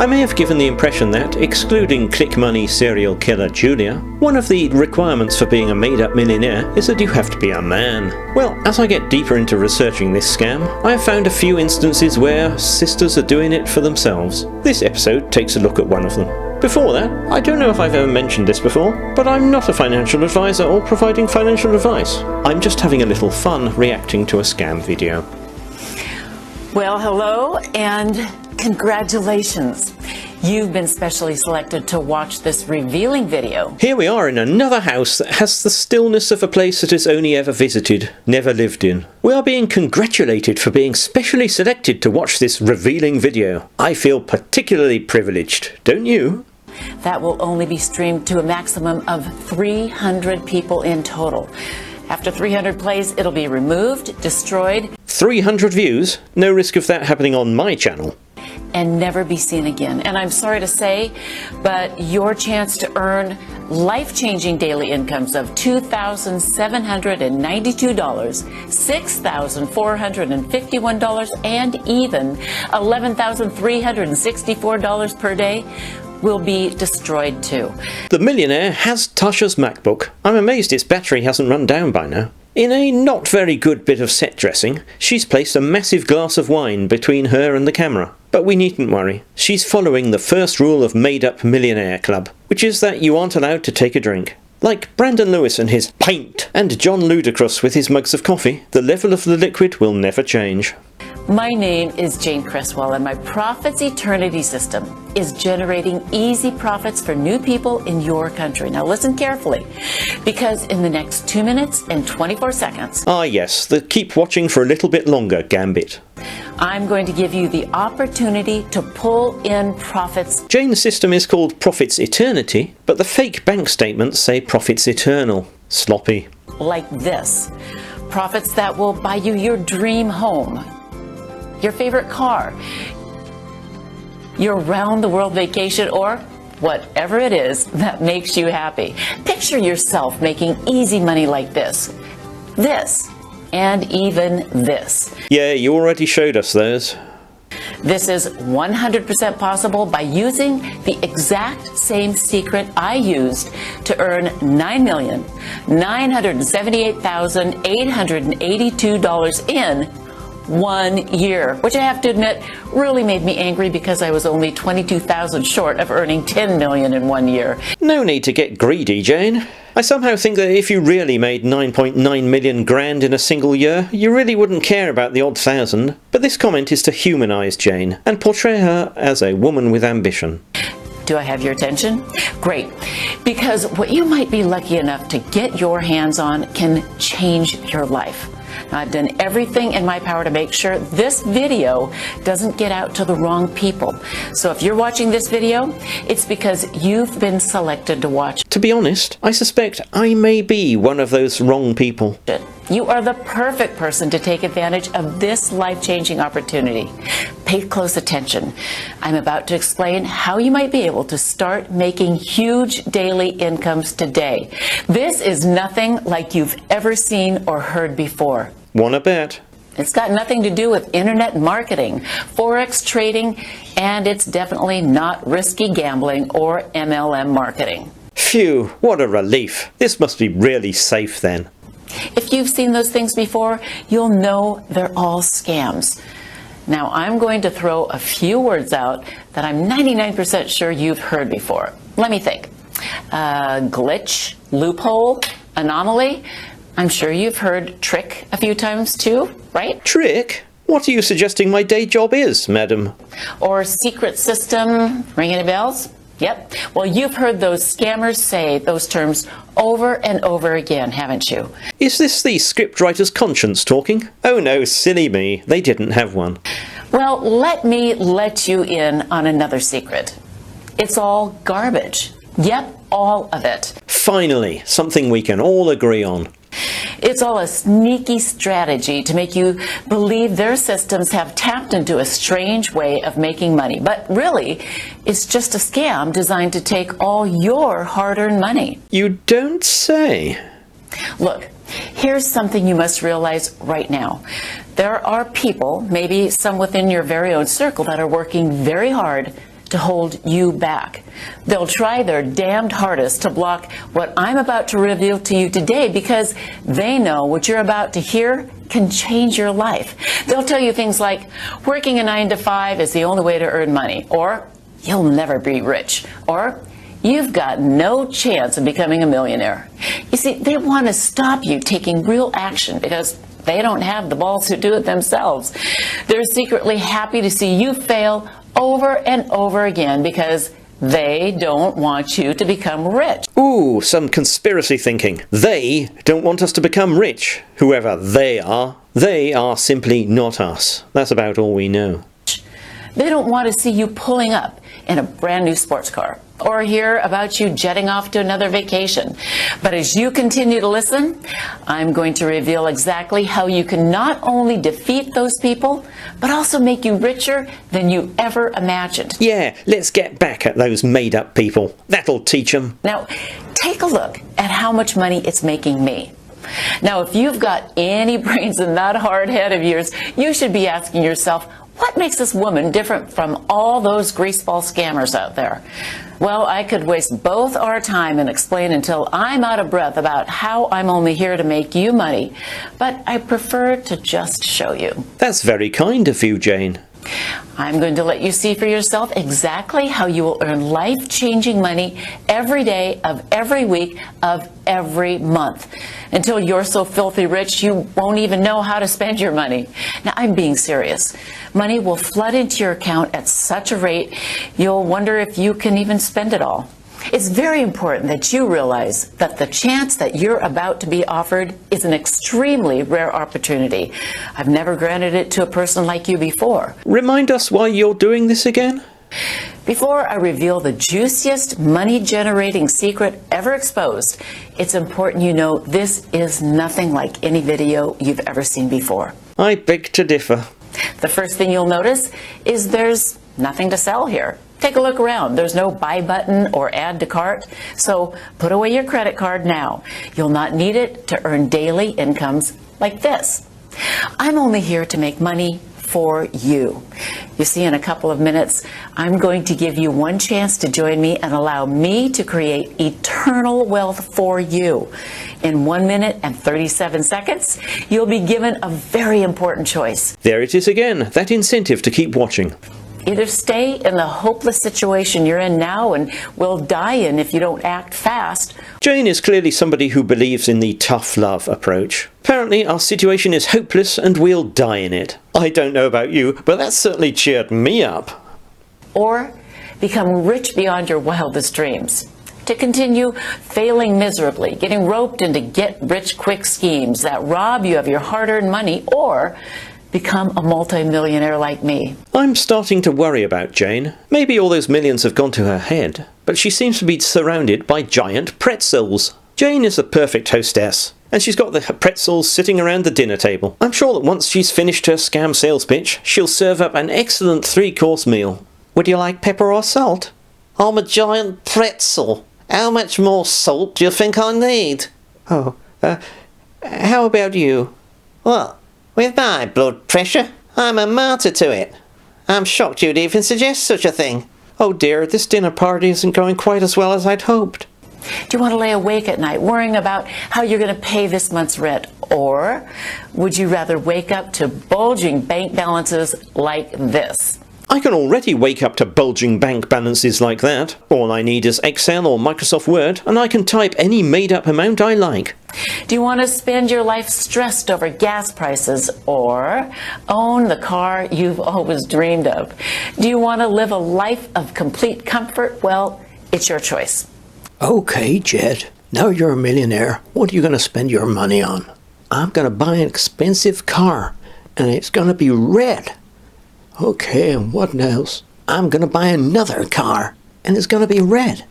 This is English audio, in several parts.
I may have given the impression that, excluding click money serial killer Julia, one of the requirements for being a made-up millionaire is that you have to be a man. Well, as I get deeper into researching this scam, I have found a few instances where sisters are doing it for themselves. This episode takes a look at one of them. Before that, I don't know if I've ever mentioned this before, but I'm not a financial advisor or providing financial advice. I'm just having a little fun reacting to a scam video. Well, hello and congratulations. You've been specially selected to watch this revealing video. Here we are in another house that has the stillness of a place that has only ever visited, never lived in. We are being congratulated for being specially selected to watch this revealing video. I feel particularly privileged, don't you? That will only be streamed to a maximum of 300 people in total. After 300 plays, it'll be removed, destroyed, 300 views? No risk of that happening on my channel. And never be seen again. And I'm sorry to say, but your chance to earn life-changing daily incomes of $2,792, $6,451, and even $11,364 per day will be destroyed too. The millionaire has Tasha's MacBook. I'm amazed its battery hasn't run down by now. In a not very good bit of set dressing, she's placed a massive glass of wine between her and the camera. But we needn't worry. She's following the first rule of Made-Up Millionaire Club, which is that you aren't allowed to take a drink. Like Brandon Lewis and his pint, and John Ludacris with his mugs of coffee, the level of the liquid will never change. My name is Jane Creswell, and my Profits Eternity system is generating easy profits for new people in your country. Now listen carefully, because in the next 2 minutes and 24 seconds... Ah yes, the keep watching for a little bit longer gambit. I'm going to give you the opportunity to pull in profits. Jane's system is called Profits Eternity, but the fake bank statements say Profits Eternal. Sloppy. Like this. Profits that will buy you your dream home, your favorite car, your round-the-world vacation, or whatever it is that makes you happy. Picture yourself making easy money like this, and even this. Yeah, you already showed us those. This is 100% possible by using the exact same secret I used to earn $9,978,882 in 1 year, which I have to admit really made me angry because I was only 22,000 short of earning 10 million in 1 year. No need to get greedy, Jane. I somehow think that if you really made 9.9 million grand in a single year, you really wouldn't care about the odd thousand. But this comment is to humanise Jane and portray her as a woman with ambition. Do I have your attention? Great, because what you might be lucky enough to get your hands on can change your life. Now, I've done everything in my power to make sure this video doesn't get out to the wrong people. So if you're watching this video, it's because you've been selected to watch. To be honest, I suspect I may be one of those wrong people. You are the perfect person to take advantage of this life-changing opportunity. Pay close attention. I'm about to explain how you might be able to start making huge daily incomes today. This is nothing like you've ever seen or heard before. Wanna bet? It's got nothing to do with internet marketing, forex trading, and it's definitely not risky gambling or MLM marketing. Phew, what a relief. This must be really safe then. If you've seen those things before, you'll know they're all scams. Now, I'm going to throw a few words out that I'm 99% sure you've heard before. Let me think. Glitch, loophole, anomaly. I'm sure you've heard trick a few times too, right? Trick? What are you suggesting my day job is, madam? Or secret system, ring any bells? Yep. Well, you've heard those scammers say those terms over and over again, haven't you? Is this the scriptwriter's conscience talking? Oh no, silly me, they didn't have one. Well, let me let you in on another secret. It's all garbage. Yep, all of it. Finally, something we can all agree on. It's all a sneaky strategy to make you believe their systems have tapped into a strange way of making money. But really, it's just a scam designed to take all your hard-earned money. You don't say. Look, here's something you must realize right now. There are people, maybe some within your very own circle, that are working very hard to hold you back. They'll try their damned hardest to block what I'm about to reveal to you today because they know what you're about to hear can change your life. They'll tell you things like, working a 9 to 5 is the only way to earn money, or you'll never be rich, or you've got no chance of becoming a millionaire. You see, they want to stop you taking real action because they don't have the balls to do it themselves. They're secretly happy to see you fail over and over again because they don't want you to become rich. Ooh, some conspiracy thinking. They don't want us to become rich. Whoever they are simply not us. That's about all we know. They don't want to see you pulling up in a brand new sports car or hear about you jetting off to another vacation. But as you continue to listen, I'm going to reveal exactly how you can not only defeat those people, but also make you richer than you ever imagined. Yeah, let's get back at those made-up people. That'll teach them. Now, take a look at how much money it's making me. Now, if you've got any brains in that hard head of yours, you should be asking yourself, what makes this woman different from all those greaseball scammers out there? Well, I could waste both our time and explain until I'm out of breath about how I'm only here to make you money, but I prefer to just show you. That's very kind of you, Jane. I'm going to let you see for yourself exactly how you will earn life-changing money every day of every week of every month until you're so filthy rich you won't even know how to spend your money. Now, I'm being serious. Money will flood into your account at such a rate you'll wonder if you can even spend it all. It's very important that you realize that the chance that you're about to be offered is an extremely rare opportunity. I've never granted it to a person like you before. Remind us why you're doing this again? Before I reveal the juiciest money-generating secret ever exposed, it's important you know this is nothing like any video you've ever seen before. I beg to differ. The first thing you'll notice is there's nothing to sell here. Take a look around. There's no buy button or add to cart. So put away your credit card now. You'll not need it to earn daily incomes like this. I'm only here to make money for you. You see, in a couple of minutes, I'm going to give you one chance to join me and allow me to create eternal wealth for you. In 1 minute and 37 seconds, you'll be given a very important choice. There it is again, that incentive to keep watching. Either stay in the hopeless situation you're in now and will die in if you don't act fast. Jane is clearly somebody who believes in the tough love approach. Apparently our situation is hopeless and we'll die in it. I don't know about you, but that certainly cheered me up. Or become rich beyond your wildest dreams. To continue failing miserably, getting roped into get-rich-quick schemes that rob you of your hard-earned money, or become a multi-millionaire like me. I'm starting to worry about Jane. Maybe all those millions have gone to her head, but she seems to be surrounded by giant pretzels. Jane is the perfect hostess, and she's got the pretzels sitting around the dinner table. I'm sure that once she's finished her scam sales pitch, she'll serve up an excellent 3-course meal. Would you like pepper or salt? I'm a giant pretzel. How much more salt do you think I need? Oh, how about you? Well, with my blood pressure, I'm a martyr to it. I'm shocked you'd even suggest such a thing. Oh dear, this dinner party isn't going quite as well as I'd hoped. Do you want to lay awake at night worrying about how you're going to pay this month's rent? Or would you rather wake up to bulging bank balances like this? I can already wake up to bulging bank balances like that. All I need is Excel or Microsoft Word, and I can type any made-up amount I like. Do you want to spend your life stressed over gas prices or own the car you've always dreamed of? Do you want to live a life of complete comfort? Well, it's your choice. Okay, Jed. Now you're a millionaire. What are you going to spend your money on? I'm going to buy an expensive car, and it's going to be red. Okay, and what else? I'm going to buy another car, and it's going to be red.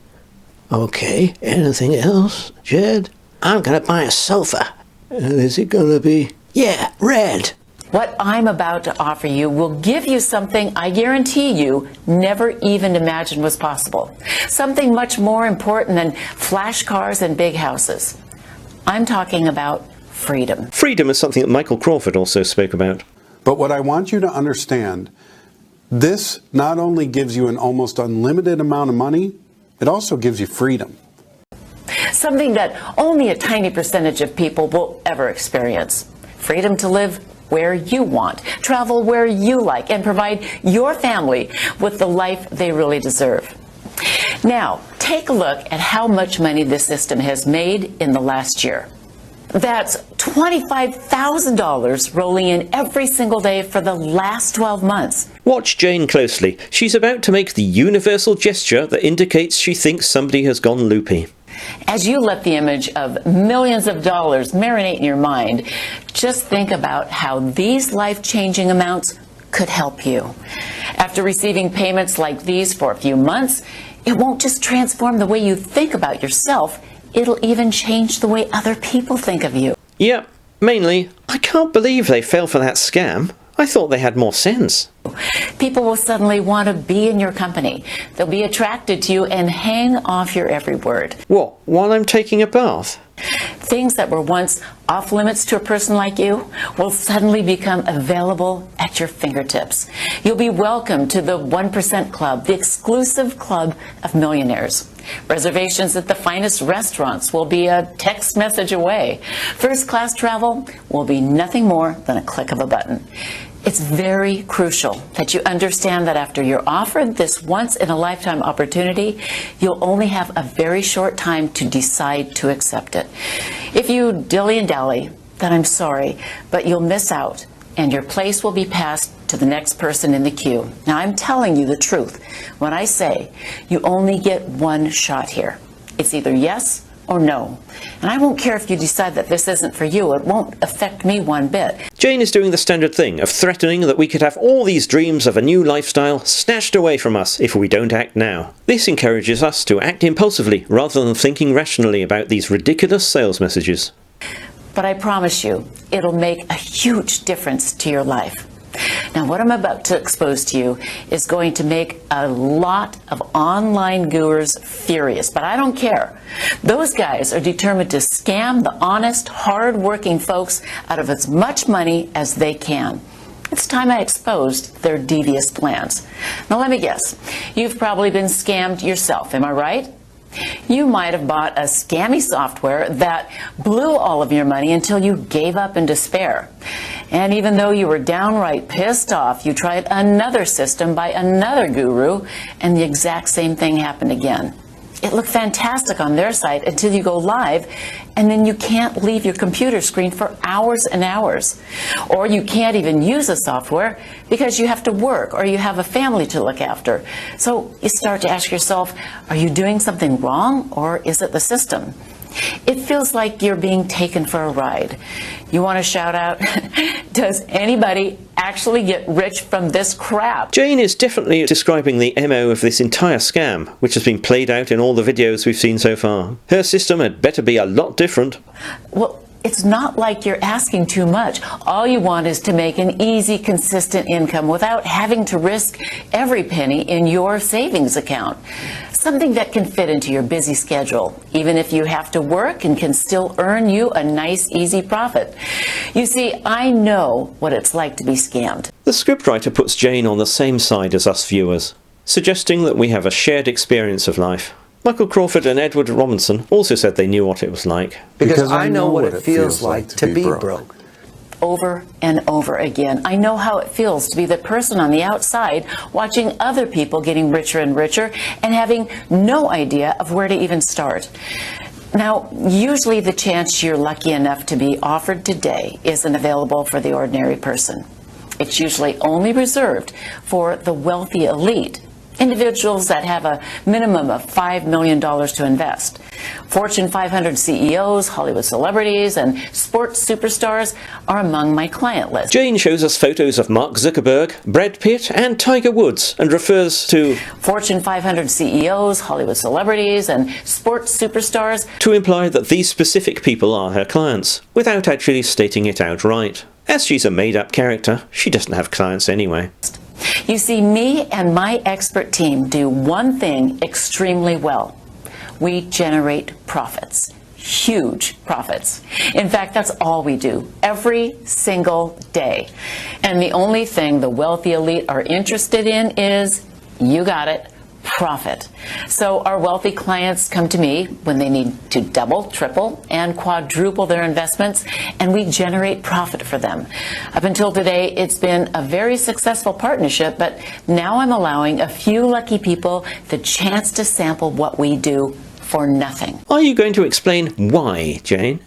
Okay, anything else, Jed? I'm going to buy a sofa, and is it going to be, yeah, red. What I'm about to offer you will give you something I guarantee you never even imagined was possible. Something much more important than flash cars and big houses. I'm talking about freedom. Freedom is something that Michael Crawford also spoke about. But what I want you to understand This not only gives you an almost unlimited amount of money, it also gives you freedom. Something that only a tiny percentage of people will ever experience. Freedom to live where you want, travel where you like, and provide your family with the life they really deserve. Now, take a look at how much money this system has made in the last year. That's $25,000 rolling in every single day for the last 12 months. Watch Jane closely. She's about to make the universal gesture that indicates she thinks somebody has gone loopy. As you let the image of millions of dollars marinate in your mind, just think about how these life-changing amounts could help you. After receiving payments like these for a few months, it won't just transform the way you think about yourself, it'll even change the way other people think of you. Yep, mainly, I can't believe they fell for that scam. I thought they had more sense. People will suddenly want to be in your company. They'll be attracted to you and hang off your every word. What, while I'm taking a bath? Things that were once off limits to a person like you will suddenly become available at your fingertips. You'll be welcome to the 1% Club, the exclusive club of millionaires. Reservations at the finest restaurants will be a text message away. First class travel will be nothing more than a click of a button. It's very crucial that you understand that after you're offered this once-in-a-lifetime opportunity, you'll only have a very short time to decide to accept it. If you dilly and dally, then I'm sorry, but you'll miss out, and your place will be passed to the next person in the queue. Now, I'm telling you the truth when I say you only get one shot here. It's either yes or no. And I won't care if you decide that this isn't for you. It won't affect me one bit. Jane is doing the standard thing of threatening that we could have all these dreams of a new lifestyle snatched away from us if we don't act now. This encourages us to act impulsively rather than thinking rationally about these ridiculous sales messages. But I promise you, it'll make a huge difference to your life. Now, what I'm about to expose to you is going to make a lot of online gurus furious, but I don't care. Those guys are determined to scam the honest, hard-working folks out of as much money as they can. It's time I exposed their devious plans. Now, let me guess. You've probably been scammed yourself, am I right? You might have bought a scammy software that blew all of your money until you gave up in despair. And even though you were downright pissed off, you tried another system by another guru, and the exact same thing happened again. It looked fantastic on their site until you go live, and then you can't leave your computer screen for hours and hours. Or you can't even use the software because you have to work or you have a family to look after. So you start to ask yourself, are you doing something wrong, or is it the system? It feels like you're being taken for a ride. You want to shout out, does anybody actually get rich from this crap? Jane is definitely describing the MO of this entire scam, which has been played out in all the videos we've seen so far. Her system had better be a lot different. Well, it's not like you're asking too much. All you want is to make an easy, consistent income without having to risk every penny in your savings account. Something that can fit into your busy schedule, even if you have to work and can still earn you a nice, easy profit. You see, I know what it's like to be scammed. The scriptwriter puts Jane on the same side as us viewers, suggesting that we have a shared experience of life. Michael Crawford and Edward Robinson also said they knew what it was like. Because I know what it feels like to be broke. Over and over again. I know how it feels to be the person on the outside watching other people getting richer and richer and having no idea of where to even start. Now, usually the chance you're lucky enough to be offered today isn't available for the ordinary person. It's usually only reserved for the wealthy elite, individuals that have a minimum of $5 million to invest. Fortune 500 CEOs, Hollywood celebrities, and sports superstars are among my client list. Jane shows us photos of Mark Zuckerberg, Brad Pitt, and Tiger Woods, and refers to Fortune 500 CEOs, Hollywood celebrities, and sports superstars to imply that these specific people are her clients, without actually stating it outright. As she's a made-up character, she doesn't have clients anyway. You see, me and my expert team do one thing extremely well. We generate profits. huge profits. In fact, that's all we do every single day. And the only thing the wealthy elite are interested in is, you got it, profit. So our wealthy clients come to me when they need to double, triple, and quadruple their investments, and we generate profit for them. Up until today, it's been a very successful partnership, but now I'm allowing a few lucky people the chance to sample what we do for nothing. Are you going to explain why, Jane?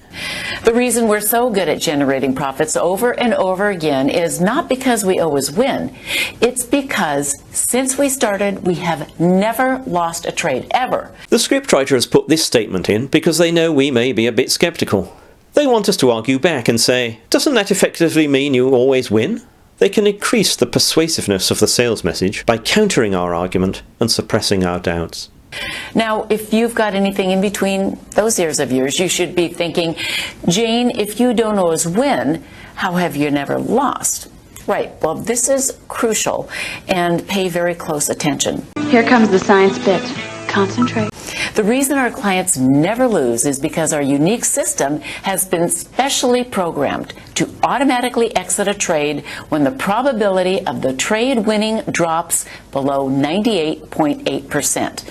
The reason we're so good at generating profits over and over again is not because we always win. It's because since we started, we have never lost a trade, ever. The scriptwriter has put this statement in because they know we may be a bit skeptical. They want us to argue back and say, doesn't that effectively mean you always win? They can increase the persuasiveness of the sales message by countering our argument and suppressing our doubts. Now, if you've got anything in between those ears of yours, you should be thinking, Jane, if you don't always win, how have you never lost? Right, well, this is crucial, and pay very close attention. Here comes the science bit. Concentrate. The reason our clients never lose is because our unique system has been specially programmed to automatically exit a trade when the probability of the trade winning drops below 98.8%.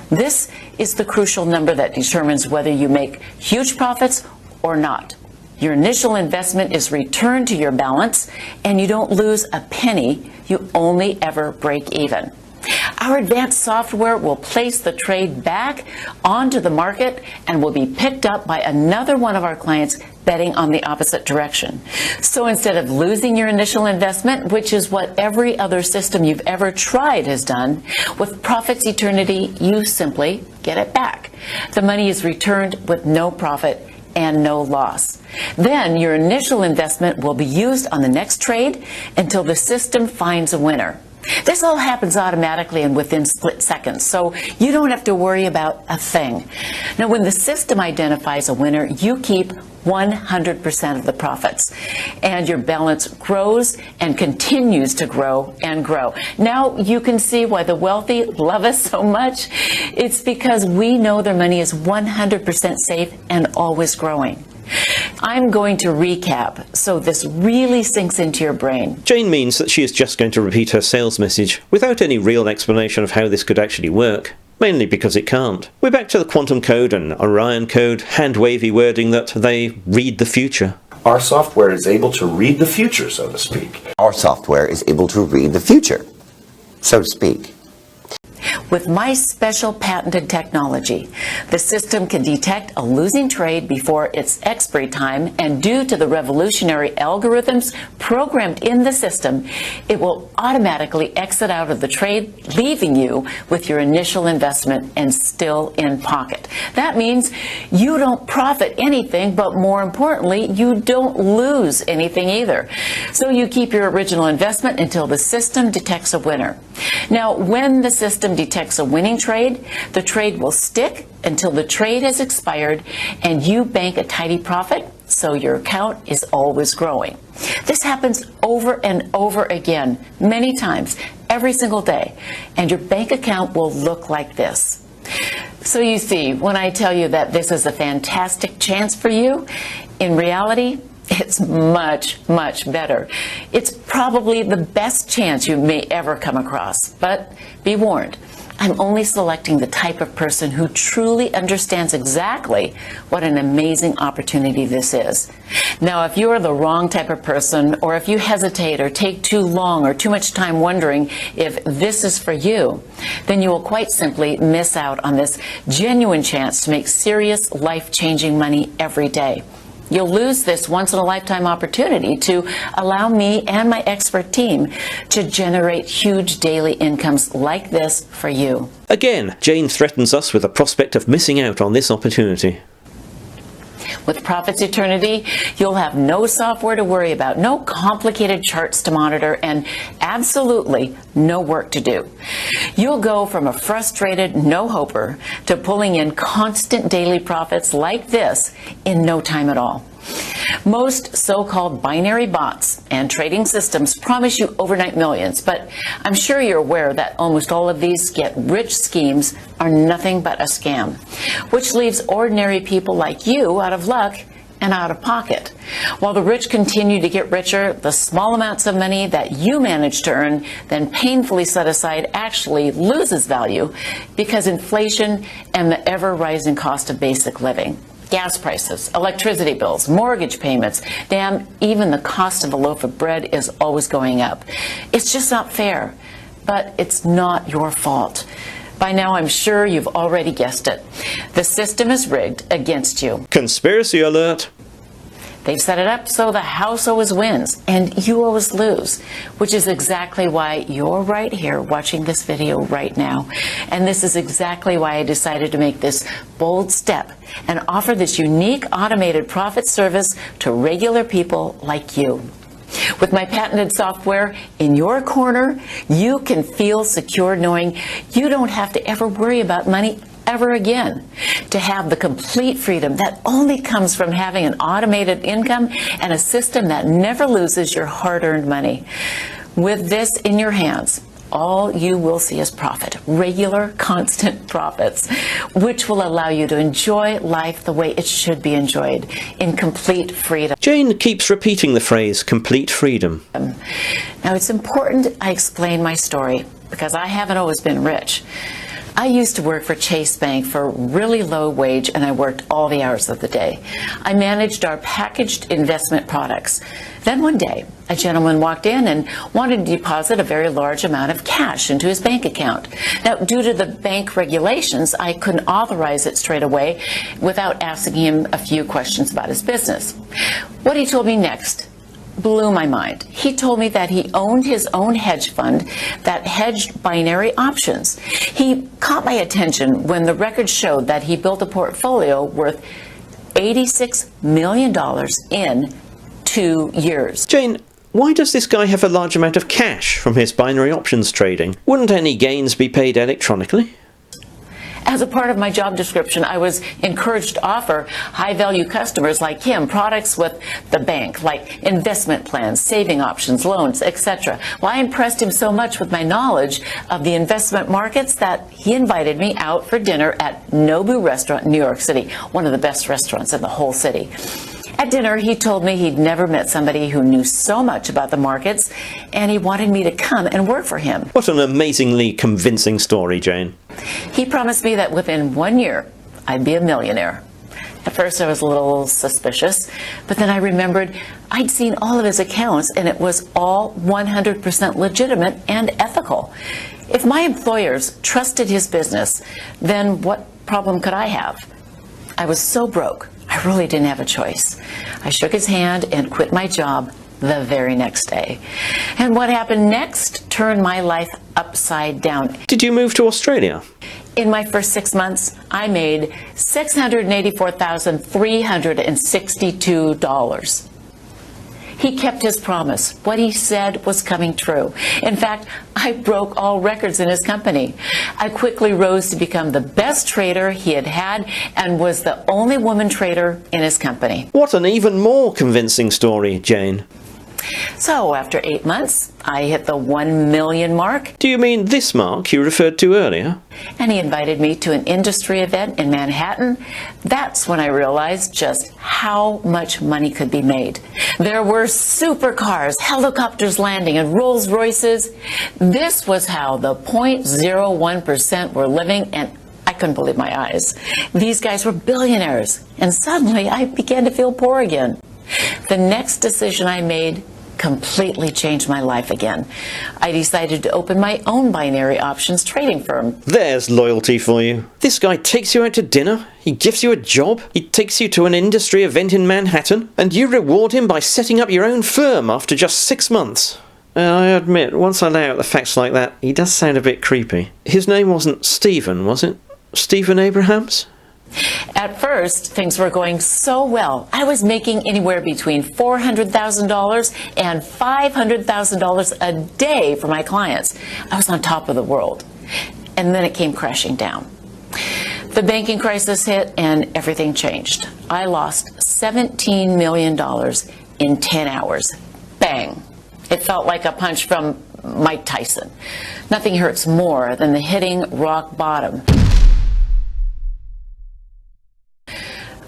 This is the crucial number that determines whether you make huge profits or not. Your initial investment is returned to your balance, and you don't lose a penny. You only ever break even. Our advanced software will place the trade back onto the market and will be picked up by another one of our clients betting on the opposite direction. So instead of losing your initial investment, which is what every other system you've ever tried has done, with Profits Eternity, you simply get it back. The money is returned with no profit and no loss. Then your initial investment will be used on the next trade until the system finds a winner. This all happens automatically and within split seconds, so you don't have to worry about a thing. Now, when the system identifies a winner, you keep 100% of the profits, and your balance grows and continues to grow and grow. Now you can see why the wealthy love us so much. It's because we know their money is 100% safe and always growing. I'm going to recap so this really sinks into your brain. Jane means that she is just going to repeat her sales message without any real explanation of how this could actually work, mainly because it can't. We're back to the quantum code and Orion code, hand-wavy wording that they read the future. Our software is able to read the future, so to speak. Our software is able to read the future, so to speak. With my special patented technology, the system can detect a losing trade before its expiry time, and due to the revolutionary algorithms programmed in the system, it will automatically exit out of the trade, leaving you with your initial investment and still in pocket. That means you don't profit anything, but more importantly, you don't lose anything either. So you keep your original investment until the system detects a winner. Now, when the system detects a winning trade, the trade will stick until the trade has expired and you bank a tidy profit, so your account is always growing. This happens over and over again, many times, every single day, and your bank account will look like this. So you see, when I tell you that this is a fantastic chance for you, in reality, it's much, much better. It's probably the best chance you may ever come across. But be warned, I'm only selecting the type of person who truly understands exactly what an amazing opportunity this is. Now, if you are the wrong type of person, or if you hesitate or take too long or too much time wondering if this is for you, then you will quite simply miss out on this genuine chance to make serious, life-changing money every day. You'll lose this once-in-a-lifetime opportunity to allow me and my expert team to generate huge daily incomes like this for you. Again, Jane threatens us with the prospect of missing out on this opportunity. With Profits Eternity, you'll have no software to worry about, no complicated charts to monitor, and absolutely no work to do. You'll go from a frustrated no-hoper to pulling in constant daily profits like this in no time at all. Most so-called binary bots and trading systems promise you overnight millions, but I'm sure you're aware that almost all of these get-rich schemes are nothing but a scam, which leaves ordinary people like you out of luck and out of pocket. While the rich continue to get richer, the small amounts of money that you manage to earn, then painfully set aside, actually loses value because inflation and the ever-rising cost of basic living. Gas prices, electricity bills, mortgage payments, damn, even the cost of a loaf of bread is always going up. It's just not fair, but it's not your fault. By now, I'm sure you've already guessed it. The system is rigged against you. Conspiracy alert. They've set it up so the house always wins and you always lose, which is exactly why you're right here watching this video right now. And this is exactly why I decided to make this bold step and offer this unique automated profit service to regular people like you. With my patented software in your corner, you can feel secure knowing you don't have to ever worry about money ever again. To have the complete freedom that only comes from having an automated income and a system that never loses your hard-earned money. With this in your hands, all you will see is profit, regular, constant profits, which will allow you to enjoy life the way it should be enjoyed, in complete freedom. Jane keeps repeating the phrase complete freedom. Now, it's important I explain my story because I haven't always been rich. I used to work for Chase Bank for a really low wage, and I worked all the hours of the day. I managed our packaged investment products. Then one day, a gentleman walked in and wanted to deposit a very large amount of cash into his bank account. Now, due to the bank regulations, I couldn't authorize it straight away without asking him a few questions about his business. What he told me next blew my mind. He told me that he owned his own hedge fund that hedged binary options. He caught my attention when the records showed that he built a portfolio worth $86 million in 2 years. Jane, why does this guy have a large amount of cash from his binary options trading? Wouldn't any gains be paid electronically? As a part of my job description, I was encouraged to offer high-value customers like him products with the bank, like investment plans, saving options, loans, etc. Well, I impressed him so much with my knowledge of the investment markets that he invited me out for dinner at Nobu Restaurant in New York City, one of the best restaurants in the whole city. At dinner, he told me he'd never met somebody who knew so much about the markets, and he wanted me to come and work for him. What an amazingly convincing story, Jane. He promised me that within 1 year, I'd be a millionaire. At first, I was a little suspicious, but then I remembered I'd seen all of his accounts, and it was all 100% legitimate and ethical. If my employers trusted his business, then what problem could I have? I was so broke. I really didn't have a choice. I shook his hand and quit my job the very next day. And what happened next turned my life upside down. Did you move to Australia? In my first 6 months, I made $684,362. He kept his promise. What he said was coming true. In fact, I broke all records in his company. I quickly rose to become the best trader he had had and was the only woman trader in his company. What an even more convincing story, Jane. So after 8 months, I hit the 1 million mark. Do you mean this mark you referred to earlier? And he invited me to an industry event in Manhattan. That's when I realized just how much money could be made. There were supercars, helicopters landing, and Rolls Royces. This was how the 0.01% were living, and I couldn't believe my eyes. These guys were billionaires, and suddenly I began to feel poor again. The next decision I made completely changed my life again. I decided to open my own binary options trading firm. There's loyalty for you. This guy takes you out to dinner, he gives you a job, he takes you to an industry event in Manhattan, and you reward him by setting up your own firm after just 6 months. I admit, once I lay out the facts like that, he does sound a bit creepy. His name wasn't Stephen, was it? Stephen Abrahams? At first, things were going so well. I was making anywhere between $400,000 and $500,000 a day for my clients. I was on top of the world. And then it came crashing down. The banking crisis hit and everything changed. I lost $17 million in 10 hours. Bang. It felt like a punch from Mike Tyson. Nothing hurts more than the hitting rock bottom.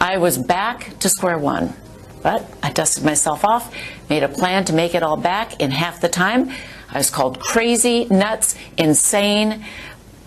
I was back to square one, but I dusted myself off, made a plan to make it all back in half the time. I was called crazy, nuts, insane,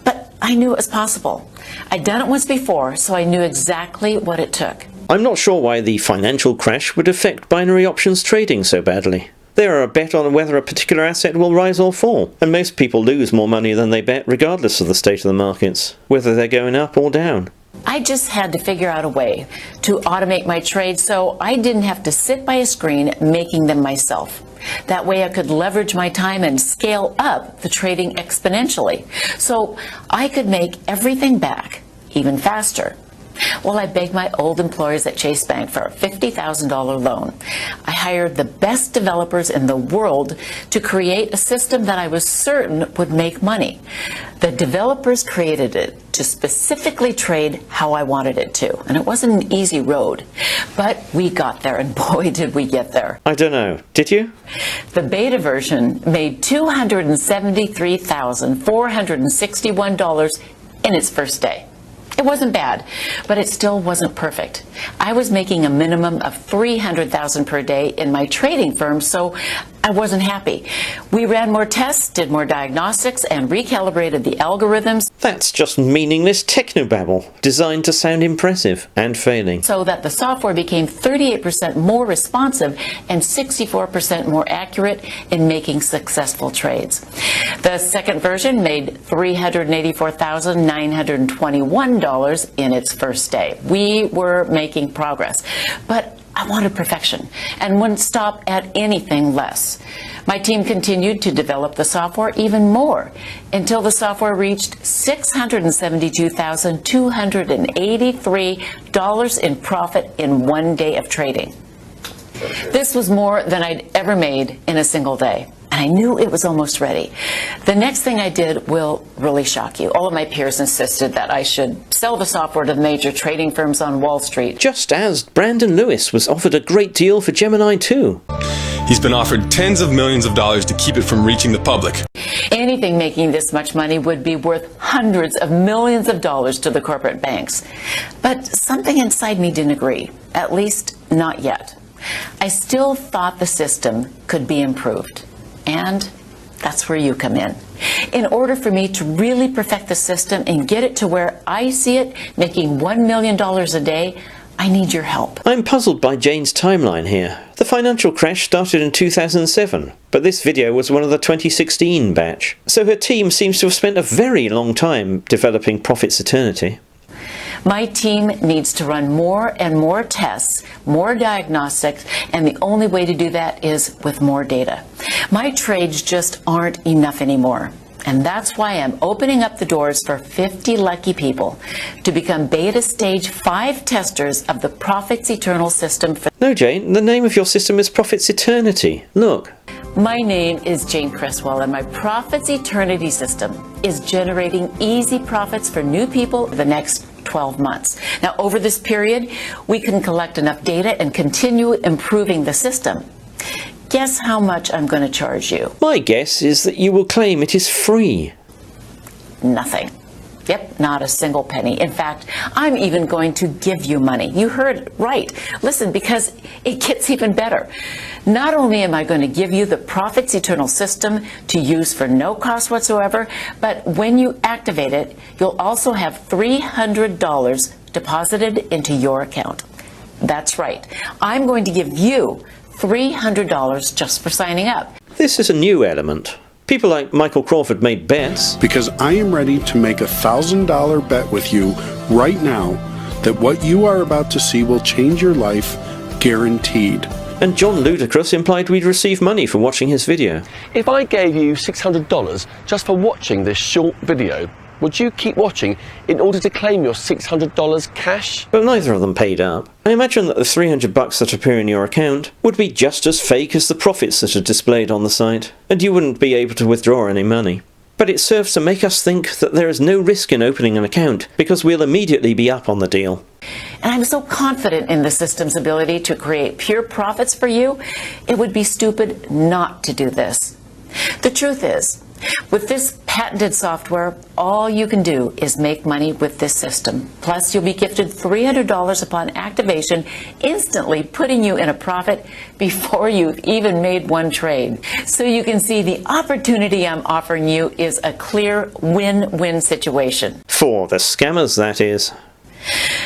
but I knew it was possible. I'd done it once before, so I knew exactly what it took. I'm not sure why the financial crash would affect binary options trading so badly. They are a bet on whether a particular asset will rise or fall, and most people lose more money than they bet regardless of the state of the markets, whether they're going up or down. I just had to figure out a way to automate my trades so I didn't have to sit by a screen making them myself. That way I could leverage my time and scale up the trading exponentially, so I could make everything back even faster. Well, I begged my old employers at Chase Bank for a $50,000 loan. I hired the best developers in the world to create a system that I was certain would make money. The developers created it to specifically trade how I wanted it to, and it wasn't an easy road. But we got there, and boy, did we get there. I don't know. Did you? The beta version made $273,461 in its first day. It wasn't bad, but it still wasn't perfect. I was making a minimum of $300,000 per day in my trading firm, so I wasn't happy. We ran more tests, did more diagnostics, and recalibrated the algorithms. That's just meaningless technobabble, designed to sound impressive and failing. So that the software became 38% more responsive and 64% more accurate in making successful trades. The second version made $384,921 in its first day. We were making progress, but I wanted perfection and wouldn't stop at anything less. My team continued to develop the software even more until the software reached $672,283 in profit in 1 day of trading. This was more than I'd ever made in a single day. I knew it was almost ready. The next thing I did will really shock you. All of my peers insisted that I should sell the software to the major trading firms on Wall Street. Just as Brandon Lewis was offered a great deal for Gemini 2. He's been offered tens of millions of dollars to keep it from reaching the public. Anything making this much money would be worth hundreds of millions of dollars to the corporate banks. But something inside me didn't agree, at least not yet. I still thought the system could be improved. And that's where you come in. In order for me to really perfect the system and get it to where I see it making $1 million a day, I need your help. I'm puzzled by Jane's timeline here. The financial crash started in 2007, but this video was one of the 2016 batch. So her team seems to have spent a very long time developing Profits Eternity. My team needs to run more and more tests, more diagnostics, and the only way to do that is with more data. My trades just aren't enough anymore. And that's why I'm opening up the doors for 50 lucky people to become beta stage 5 testers of the Profits Eternal system. No, Jane, the name of your system is Profits Eternity. Look. My name is Jane Creswell, and my Profits Eternity system is generating easy profits for new people for the next 12 months. Now, over this period, we can collect enough data and continue improving the system. Guess how much I'm going to charge you? My guess is that you will claim it is free. Nothing. Yep, not a single penny. In fact, I'm even going to give you money. You heard it right. Listen, because it gets even better. Not only am I going to give you the Profits Eternal system to use for no cost whatsoever, but when you activate it, you'll also have $300 deposited into your account. That's right. I'm going to give you $300 just for signing up. This is a new element. People like Michael Crawford made bets. Because I am ready to make a $1,000 bet with you right now that what you are about to see will change your life, guaranteed. And John Ludacris implied we'd receive money for watching his video. If I gave you $600 just for watching this short video, Would you keep watching in order to claim your $600 cash? But neither of them paid up. I imagine that the $300 that appear in your account would be just as fake as the profits that are displayed on the site, and you wouldn't be able to withdraw any money. But it serves to make us think that there is no risk in opening an account, because we'll immediately be up on the deal. And I'm so confident in the system's ability to create pure profits for you, it would be stupid not to do this. The truth is, with this patented software, all you can do is make money with this system. Plus, you'll be gifted $300 upon activation, instantly putting you in a profit before you've even made one trade. So you can see the opportunity I'm offering you is a clear win-win situation. For the scammers, that is.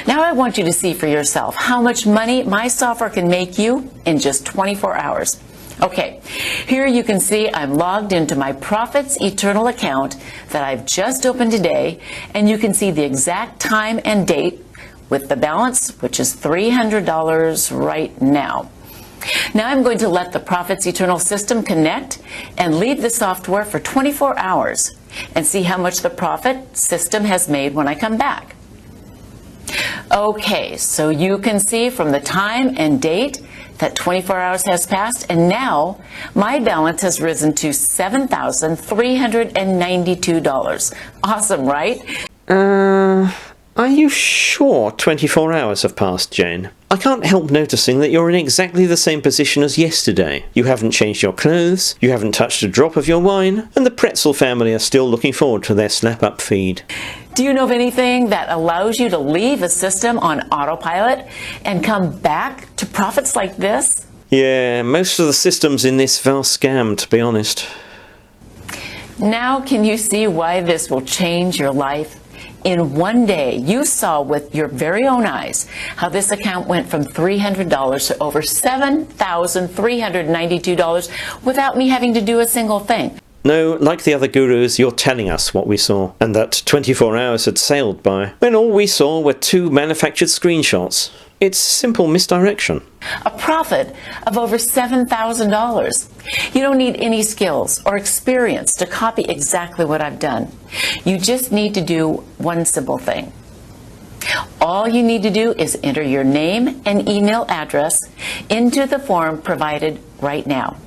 Now I want you to see for yourself how much money my software can make you in just 24 hours. Okay, here you can see I'm logged into my Profits Eternal account that I've just opened today, and you can see the exact time and date with the balance, which is $300 right now. Now I'm going to let the Profits Eternal system connect and leave the software for 24 hours and see how much the profit system has made when I come back. Okay, so you can see from the time and date that 24 hours has passed, and now my balance has risen to $7,392. Awesome, right? Are you sure 24 hours have passed, Jane? I can't help noticing that you're in exactly the same position as yesterday. You haven't changed your clothes, you haven't touched a drop of your wine, and the Pretzel family are still looking forward to their snap-up feed. Do you know of anything that allows you to leave a system on autopilot and come back to profits like this? Yeah, most of the systems in this vast scam, to be honest. Now can you see why this will change your life? In one day, you saw with your very own eyes how this account went from $300 to over $7,392 without me having to do a single thing. No, like the other gurus, you're telling us what we saw, and that 24 hours had sailed by, when all we saw were 2 manufactured screenshots. It's simple misdirection. A profit of over $7,000. You don't need any skills or experience to copy exactly what I've done. You just need to do one simple thing. All you need to do is enter your name and email address into the form provided right now.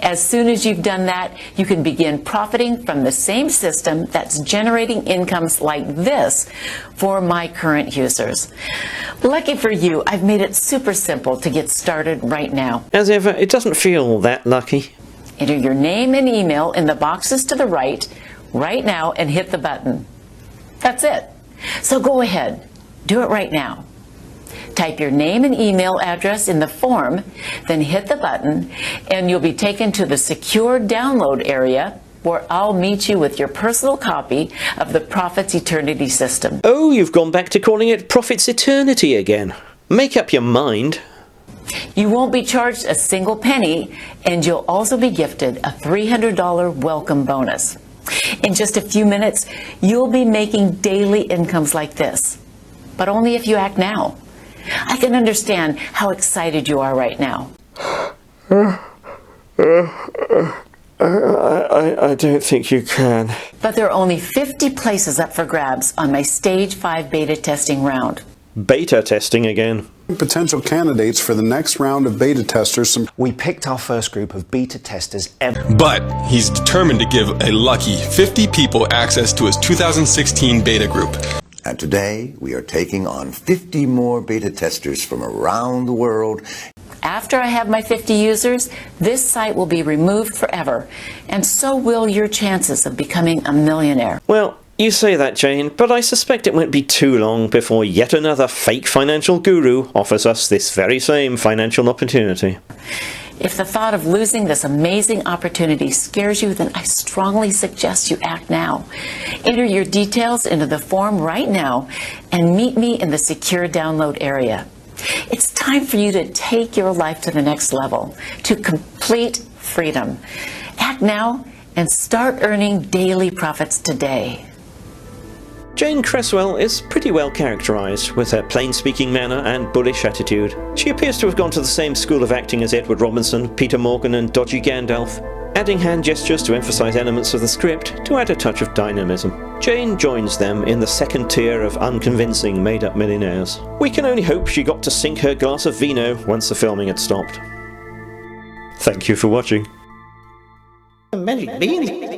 As soon as you've done that, you can begin profiting from the same system that's generating incomes like this for my current users. Lucky for you, I've made it super simple to get started right now. As ever, it doesn't feel that lucky. Enter your name and email in the boxes to the right now, and hit the button. That's it. So go ahead, do it right now. Type your name and email address in the form, then hit the button, and you'll be taken to the secure download area where I'll meet you with your personal copy of the Profits Eternity system. Oh, you've gone back to calling it Profits Eternity again. Make up your mind. You won't be charged a single penny, and you'll also be gifted a $300 welcome bonus. In just a few minutes, you'll be making daily incomes like this, but only if you act now. I can understand how excited you are right now. I don't think you can. But there are only 50 places up for grabs on my Stage 5 beta testing round. Beta testing again. Potential candidates for the next round of beta testers. We picked our first group of beta testers ever. But he's determined to give a lucky 50 people access to his 2016 beta group. And today, we are taking on 50 more beta testers from around the world. After I have my 50 users, this site will be removed forever, and so will your chances of becoming a millionaire. Well, you say that, Jane, but I suspect it won't be too long before yet another fake financial guru offers us this very same financial opportunity. If the thought of losing this amazing opportunity scares you, then I strongly suggest you act now. Enter your details into the form right now and meet me in the secure download area. It's time for you to take your life to the next level, to complete freedom. Act now and start earning daily profits today. Jane Creswell is pretty well characterised, with her plain-speaking manner and bullish attitude. She appears to have gone to the same school of acting as Edward Robinson, Peter Morgan and Dodgy Gandalf. adding hand gestures to emphasize elements of the script to add a touch of dynamism. Jane joins them in the second tier of unconvincing made-up millionaires. We can only hope she got to sink her glass of vino once the filming had stopped. Thank you for watching. Magic bean.